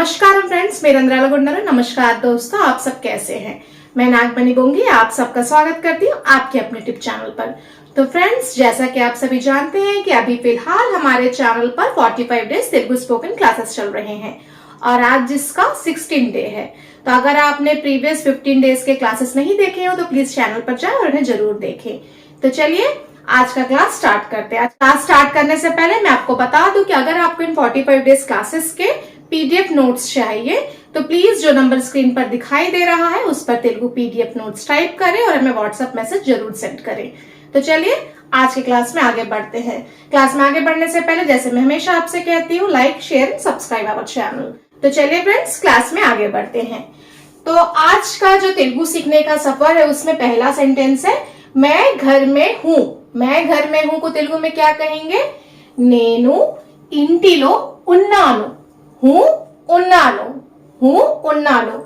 नमस्कार फ्रेंड्स, मेरा अंद्राला। नमस्कार दोस्तों, आप सब कैसे हैं। मैं नागमणि बोंगी आप सबका स्वागत करती हूँ आपके अपने टिप चैनल पर। तो फ्रेंड्स, जैसा कि आप सभी जानते हैं कि अभी फिलहाल हमारे चैनल पर 45 डेज तेलुगु स्पोकन क्लासेस चल रहे हैं और आज जिसका 16 डे है। तो अगर आपने प्रीवियस 15 डेज के क्लासेस नहीं देखे हो तो प्लीज चैनल पर जाए और उन्हें जरूर देखें। तो चलिए आज का क्लास स्टार्ट करते हैं। क्लास स्टार्ट करने से पहले मैं आपको बता दूं कि अगर आपको इन 45 डेज क्लासेस के पीडीएफ नोट्स चाहिए तो प्लीज जो नंबर स्क्रीन पर दिखाई दे रहा है उस पर तेलुगु पीडीएफ नोट्स टाइप करें और हमें व्हाट्सएप मैसेज जरूर सेंड करें। तो चलिए आज के क्लास में आगे बढ़ते हैं। क्लास में आगे बढ़ने से पहले जैसे मैं हमेशा आपसे कहती हूँ, like share subscribe our channel. तो चलिए फ्रेंड्स, क्लास में आगे बढ़ते हैं। तो आज का जो तेलुगु सीखने का सफर है उसमें पहला सेंटेंस है मैं घर में हूँ। मैं घर में हूँ को तेलुगु में क्या कहेंगे? नेनु इंटिलो उन्नानु। हूँ उन्नानु, हूँ उन्नानु।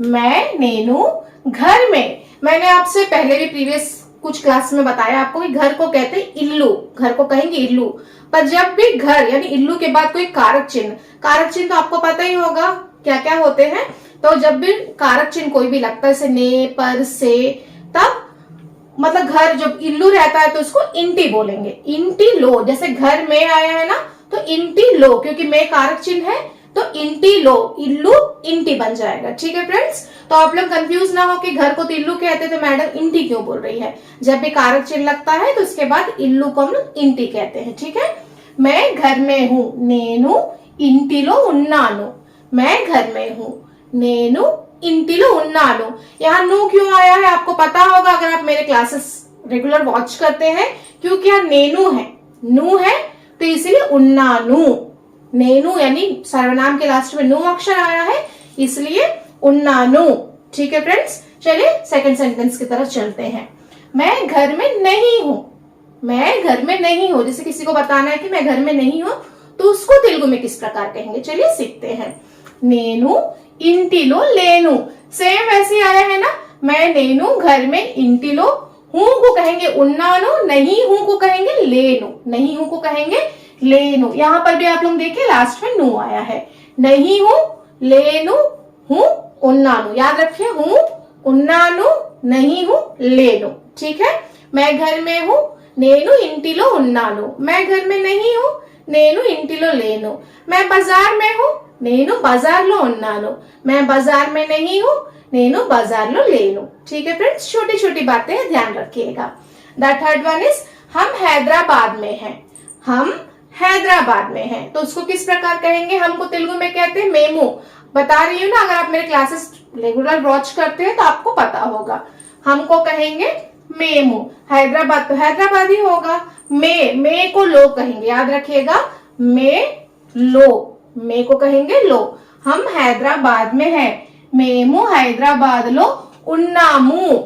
मैं नेनु घर में। मैंने आपसे पहले भी प्रीवियस कुछ क्लास में बताया आपको कि घर को कहते हैं इल्लू, घर को कहेंगे इल्लू। पर जब भी घर यानी इल्लू के बाद कोई कारक चिन्ह तो आपको पता ही होगा क्या क्या होते हैं। तो जब भी कारक चिन्ह कोई भी लगता है जैसे ने पर से, तब मतलब घर जब इल्लू रहता है तो उसको इंटी बोलेंगे। इंटी लो, जैसे घर में आया है ना तो इंटी लो, क्योंकि में कारक चिन्ह है तो इंटी लो, इल्लू इंटी बन जाएगा। ठीक है फ्रेंड्स, तो आप लोग कंफ्यूज ना हो कि घर को तो इल्लू कहते थे मैडम इंटी क्यों बोल रही है। जब भी कारक चिन्ह लगता है तो उसके बाद इल्लू को हम लोग इंटी कहते हैं। ठीक है, मैं घर में हूँ नेनु इंटिलो उन्नानु। मैं घर में हूँ नेनु इंटिलो उन्नानु। यहाँ नू क्यों आया है आपको पता होगा अगर आप मेरे क्लासेस रेगुलर वॉच करते हैं, क्योंकि यहाँ नेनु है, नू है तो इसीलिए उन्नानु। नेनु यानी सर्वनाम के लास्ट में नू अक्षर आया है इसलिए उन्नानु। ठीक है फ्रेंड्स, चलिए सेकंड सेंटेंस की तरफ चलते हैं। मैं घर में नहीं हूँ। मैं घर में नहीं हूँ, जैसे किसी को बताना है कि मैं घर में नहीं हूँ तो उसको तेलुगु में किस प्रकार कहेंगे, चलिए सीखते हैं। नेनु इंटिलो लेनु, सेम वैसे आया है ना। मैं नेनु घर में इंटिलो, हूं को कहेंगे उन्नानु, नहीं हूं को कहेंगे लेनु, नहीं हूं को कहेंगे लेनु। यहां पर भी आप लोग देखिए लास्ट में नू आया है। नहीं हूं लेनु, हूं उन्नानु। याद रखिए, हूं उन्नानु, नहीं हूं लेनु। ठीक है, मैं घर में हूं नेनु इंटिलो उन्नानु। मैं घर में नहीं हूं नेनु इंटिलो लेनु। मैं बाजार में हूं नेनु बाजारलो उन्नानु। मैं बाजार में नहीं हूँ नेनु बाजारलो लेनु। ठीक है फ्रेंड्स, छोटी छोटी बातें ध्यान रखिएगा। द थर्ड वन इज हम हैदराबाद में हैं। हम हैदराबाद में हैं तो उसको किस प्रकार कहेंगे? हमको तेलुगु में कहते हैं मेमू। बता रही हूँ ना, अगर आप मेरे क्लासेस रेगुलर वॉच करते हैं तो आपको पता होगा। हमको कहेंगे मेमू। हैदराबाद तो हैदराबाद ही होगा। मे को लो कहेंगे, याद रखिएगा, मे लो, मे को कहेंगे लो। हम हैदराबाद में हैं मेमू हैदराबाद लो उन्नामू।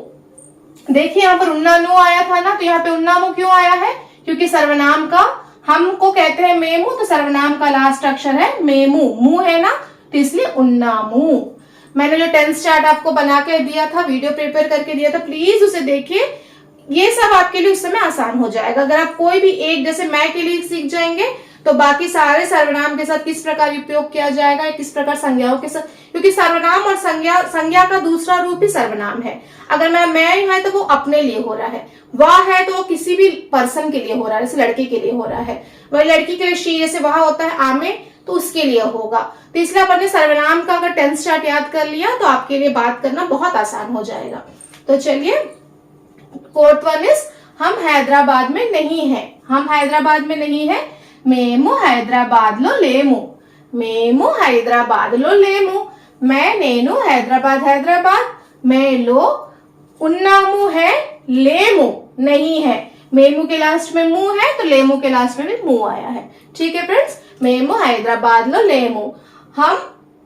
देखिए यहाँ पर उन्नानु आया था ना, तो यहाँ पे उन्नामू क्यों आया है? क्योंकि सर्वनाम का हमको कहते हैं मेमू तो सर्वनाम का लास्ट अक्षर है मेमू, मुंह है ना, तो इसलिए उन्नामू। मैंने जो टेंस चार्ट आपको बना के दिया था, वीडियो प्रिपेयर करके दिया था, प्लीज उसे देखिए। ये सब आपके लिए उस समय आसान हो जाएगा। अगर आप कोई भी एक जैसे मैं के लिए सीख जाएंगे तो बाकी सारे सर्वनाम के साथ किस प्रकार उपयोग किया जाएगा, किस प्रकार संज्ञाओं के साथ, क्योंकि सर्वनाम और संज्ञा का दूसरा रूप ही सर्वनाम है। अगर मैं है तो वो अपने लिए हो रहा है, वह है तो वो किसी भी पर्सन के लिए हो रहा है, जैसे लड़के के लिए हो रहा है, वह लड़की के लिए शी, जैसे वह होता है आमे तो उसके लिए होगा। तो इसलिए अपने सर्वनाम का अगर टेंस चार्ट याद कर लिया तो आपके लिए बात करना बहुत आसान हो जाएगा। तो चलिए फोर्थ वन इज हम हैदराबाद में नहीं है। हम हैदराबाद में नहीं है మేము హైదరాబాద్లో లేము। మేము హైదరాబాద్లో లేము। मैं नेनु हैदराबाद मैं लो उन्नामू है लेमू नहीं है। मेमू के लास्ट में मुंह है तो लेमू के लास्ट में भी मुंह आया है। ठीक है फ्रेंड्स, मेमू हैदराबाद्लो लेमू। हम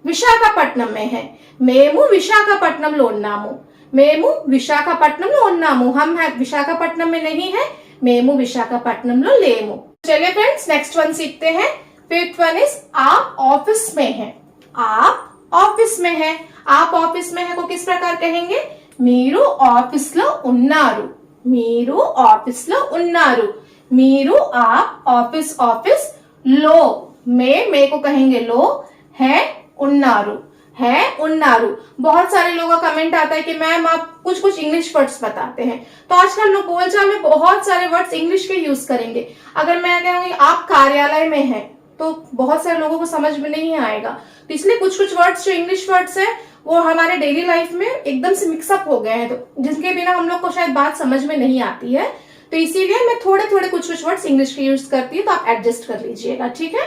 विशाखापट्टनम में है मेमू विशाखापट्टनमलो उन्नामू। मेमू विशाखापट्टनमलो उन्नामू। हम विशाखापट्टनम में नहीं है मेमू विशाखापट्टनमलो लेमू। चलिए फ्रेंड्स, नेक्स्ट वन सीखते हैं। फिफ्थ वन इज आप ऑफिस में हैं। आप ऑफिस में हैं। आप ऑफिस में है को किस प्रकार कहेंगे? मीरू ऑफिस लो उन्नारू। मीरू ऑफिस लो उन्नारू। मीरू आप ऑफिस ऑफिस लो। मे को कहेंगे लो, है उन्नारू, है उन्नारू। बहुत सारे लोगों का कमेंट आता है कि मैम आप कुछ कुछ इंग्लिश वर्ड्स बताते हैं, तो आजकल लोग बोलचाल में बहुत सारे वर्ड्स इंग्लिश के यूज करेंगे। अगर मैं कहूंगी आप कार्यालय में हैं तो बहुत सारे लोगों को समझ में नहीं आएगा, तो इसलिए कुछ कुछ वर्ड्स जो इंग्लिश वर्ड्स है वो हमारे डेली लाइफ में एकदम से मिक्सअप हो गए हैं, तो जिनके बिना हम लोग को शायद बात समझ में नहीं आती है, तो इसीलिए मैं थोड़े थोड़े कुछ कुछ वर्ड्स इंग्लिश के यूज करती हूँ, तो आप एडजस्ट कर लीजिएगा, ठीक है।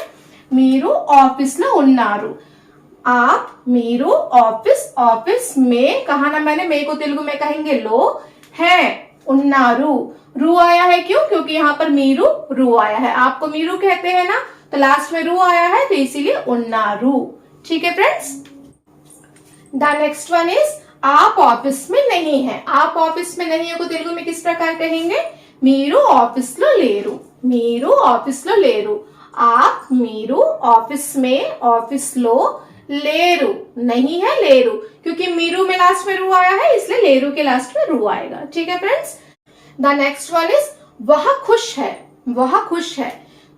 मीरू ऑफिस लो उन्नारू, आप मीरू ऑफिस, ऑफिस में कहा ना मैंने, मे को तेलुगु में कहेंगे लो, है उन्नारू। रू आया है क्यों? क्योंकि यहाँ पर मीरू रू आया है, आपको मीरू कहते हैं ना, तो लास्ट में रू आया है तो इसीलिए उन्नारू, ठीक है friends. The next one is आप ऑफिस में नहीं है। आप ऑफिस में नहीं है को तेलुगु में किस प्रकार कहेंगे? मीरू ऑफिस लो लेरू, मीरू ऑफिस लो लेरू। आप मीरू ऑफिस में, ऑफिस लो लेरू नहीं है लेरू, क्योंकि मीरू में लास्ट में रू आया है इसलिए लेरू के लास्ट में रू आएगा, ठीक है friends. The next one is वह खुश है, वह खुश है,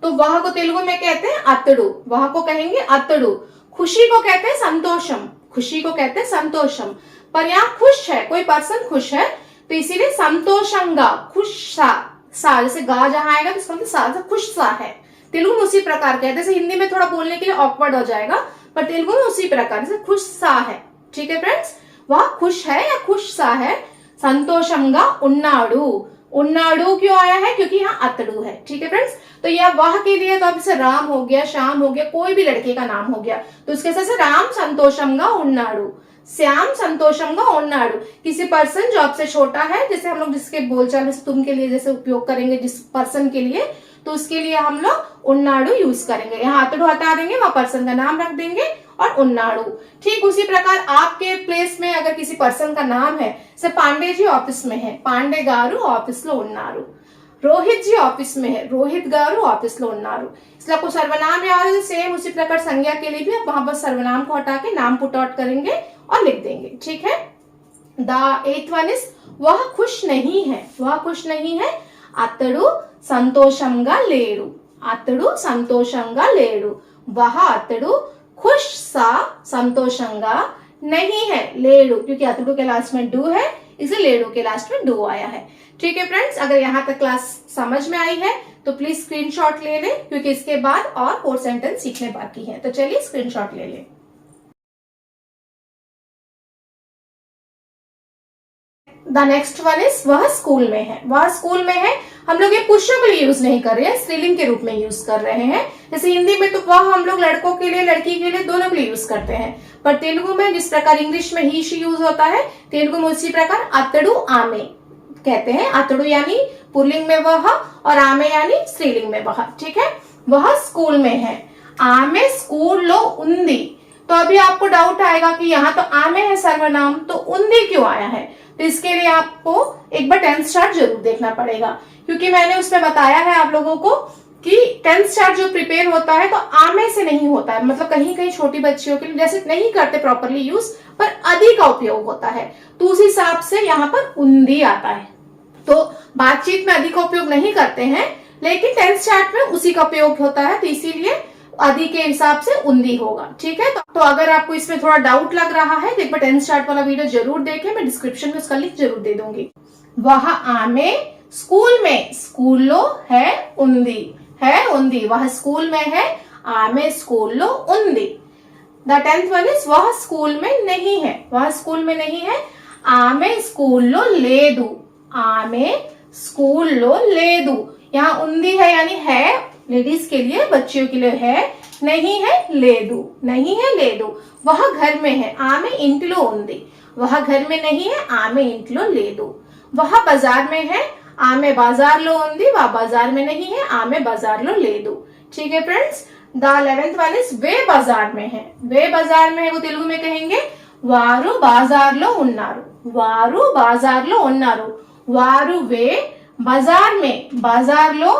तो वह को तेलुगु में कहते हैं अतड़ू, वह को कहेंगे अतड़ू। खुशी को कहते हैं संतोषम, खुशी को कहते हैं संतोषम, पर यहाँ खुश है, कोई पर्सन खुश है तो इसीलिए संतोषंगा, खुश सा, सा जैसे गा जहां आएगा तो इसका मतलब सा, खुश सा है। तेलुगु में उसी प्रकार कहते हैं, जैसे हिंदी में थोड़ा बोलने के लिए ऑकवर्ड हो जाएगा, पर तेलुगु में उसी प्रकार जैसे खुश सा है, ठीक है फ्रेंड्स। वह खुश है या खुश सा है। संतोषंगा उन्नाडू, उन्नाडू क्यों आया है? क्योंकि यहाँ अतड़ू है, ठीक है फ्रेंड्स। तो यह वह के लिए तो अब जैसे राम हो गया, श्याम हो गया, कोई भी लड़के का नाम हो गया, तो उसके जैसे राम संतोषंगा उन्नाडू, श्याम संतोषंगा उन्नाडू। किसी पर्सन जो आपसे छोटा है, जैसे हम लोग जिसके बोलचाल में तुम के लिए जैसे उपयोग करेंगे जिस पर्सन के लिए, तो उसके लिए हम लोग उन्नाडू यूज करेंगे। यहाँ अतड़ू हटा देंगे, वहां पर्सन का नाम रख देंगे और उन्नाडू। ठीक उसी प्रकार आपके प्लेस में अगर किसी पर्सन का नाम है, जैसे पांडे जी ऑफिस में है, पांडे गारू ऑफिस लो उन्नारू। रोहित जी ऑफिस में है, रोहित गारू ऑफिस लो उन्नारू। इसलिए आपको सर्वनाम याद है, सेम उसी प्रकार संज्ञा के लिए भी आप वहां पर सर्वनाम को हटा के नाम पुट आउट करेंगे और लिख देंगे, ठीक है। द एथ वन इज वह खुश नहीं है, वह खुश नहीं है। अतड़ू संतोषंगा लेडू, अतड़ू संतोषंगा लेडू। वह अतड़ू खुश सा संतोषंगा नहीं है लेडू, क्योंकि अतड़ू के लास्ट में डू है इसलिए लेडू के लास्ट में डू आया है, ठीक है फ्रेंड्स। अगर यहाँ तक क्लास समझ में आई है तो प्लीज स्क्रीनशॉट ले लें, क्योंकि इसके बाद और 4 सेंटेंस सीखने बाकी हैं। तो चलिए स्क्रीनशॉट ले लें। द नेक्स्ट वन इज वह स्कूल में है, वह स्कूल में है। हम लोग ये पुरुषों के लिए यूज नहीं कर रहे हैं, स्त्रीलिंग के रूप में यूज कर रहे हैं। जैसे हिंदी में तो वह हम लोग लड़कों के लिए, लड़की के लिए, दोनों के लिए यूज करते हैं, पर तेलुगु में जिस प्रकार इंग्लिश में ही शी यूज होता है, तेलुगु में उसी प्रकार अतड़ू आमे कहते हैं। अतड़ू यानी पुल्लिंग में वह और आमे यानी स्त्रीलिंग में वह, ठीक है। वह स्कूल में है। आमे स्कूल लो उन्दी। तो अभी आपको डाउट आएगा कि यहाँ तो आमे है सर्वनाम, तो उन्दी क्यों आया है? तो इसके लिए आपको एक बार टेंस चार्ट जरूर देखना पड़ेगा, क्योंकि मैंने उसमें बताया है आप लोगों को कि टेंस चार्ट जो प्रिपेयर होता है तो आमे से नहीं होता है, मतलब कहीं कहीं छोटी बच्चियों के लिए जैसे नहीं करते प्रॉपरली यूज, पर अधि का उपयोग होता है, तो उस हिसाब से यहाँ पर उन्दी आता है। तो बातचीत में अधि का उपयोग नहीं करते हैं, लेकिन टेंस चार्ट में उसी का उपयोग होता है, तो इसीलिए अधि के हिसाब से उन्दी होगा, ठीक है। तो अगर आपको इसमें थोड़ा डाउट लग रहा है तो एक बार टेंस चार्ट वाला वीडियो जरूर देखें, मैं डिस्क्रिप्शन में उसका लिंक जरूर दे दूंगी। वह आमे स्कूल में, स्कूलो है उन्दी, है उन्दी। वह स्कूल में है, आमे स्कूलो उन्दी। द 10th वन इज वह स्कूल में नहीं है, वह स्कूल में नहीं है। आमे स्कूलो लेदू, आमे स्कूलो लेदू। यहाँ उन्दी है यानी है, लेडीज के लिए, बच्चियों के लिए है, नहीं है लेदू, नहीं है लेदू। वह घर में है, आमे इंटलो उन्दी। वह घर में नहीं है, आमे इंटलो लेदू। वह बाजार में है, आमे बाजार लो उन्दी। वह बाजार में नहीं है, आमे बाजार लो लेदू, ठीक है friends. The 11th one is वे बाजार में है, वे बाजार में है, वो तेलुगु में कहेंगे वारू बाजार लो उन्नारू, वारू बाजार लो उन्नारू। वारू वे बाजार में, बाजार लो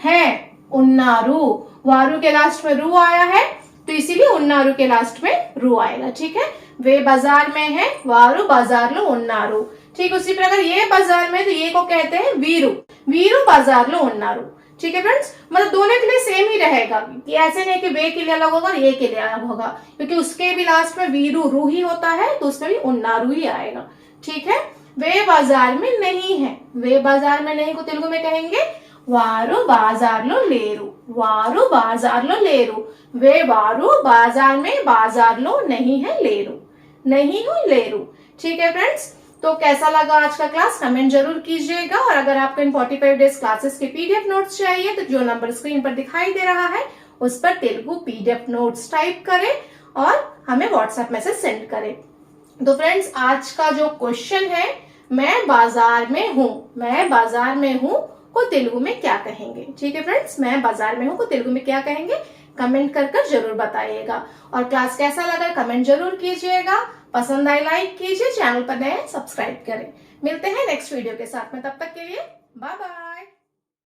है उन्नारू। वारू के लास्ट में रू आया है तो इसीलिए उन्नारू के लास्ट में रू आएगा, ठीक है। वे बाजार में है, वारू बाजार लो उन्नारू। ठीक उसी प्रकार ये बाजार में, तो ये को कहते हैं वीरू, वीरू बाजार लो उन्नारू, ठीक है फ्रेंड्स, मतलब दोनों के लिए सेम ही रहेगा कि ऐसे नहीं कि वे के लिए अलग होगा और ये के लिए अलग होगा, क्योंकि उसके भी लास्ट में वीरू रू ही होता है तो उसमें भी उन्नारू ही आएगा। ठीक है, वे बाजार में नहीं है, वे बाजार में नहीं को तेलुगु में कहेंगे वारू बाजारलो लेरू, वारू बाजारलो लेरू, वे वारू बाजार में बाजारलो नहीं है लेरू, नहीं हो लेरू। ठीक है फ्रेंड्स, तो कैसा लगा आज का क्लास कमेंट जरूर कीजिएगा, और अगर आपको इन 45 डेज क्लासेस के पीडीएफ नोट्स चाहिए तो जो नंबर स्क्रीन पर दिखाई दे रहा है उस पर तेलुगु पीडीएफ नोट्स टाइप करें और हमें व्हाट्सएप मैसेज सेंड करें। तो फ्रेंड्स, आज का जो क्वेश्चन है मैं बाजार में हूँ, मैं बाजार में हूँ को तेलुगु में क्या कहेंगे। ठीक है फ्रेंड्स, मैं बाजार में हूँ को तेलुगु में क्या कहेंगे कमेंट कर जरूर बताइएगा, और क्लास कैसा लगा कमेंट जरूर कीजिएगा, पसंद आए लाइक कीजिए, चैनल पर नए सब्सक्राइब करें। मिलते हैं नेक्स्ट वीडियो के साथ में, तब तक के लिए बाय बाय।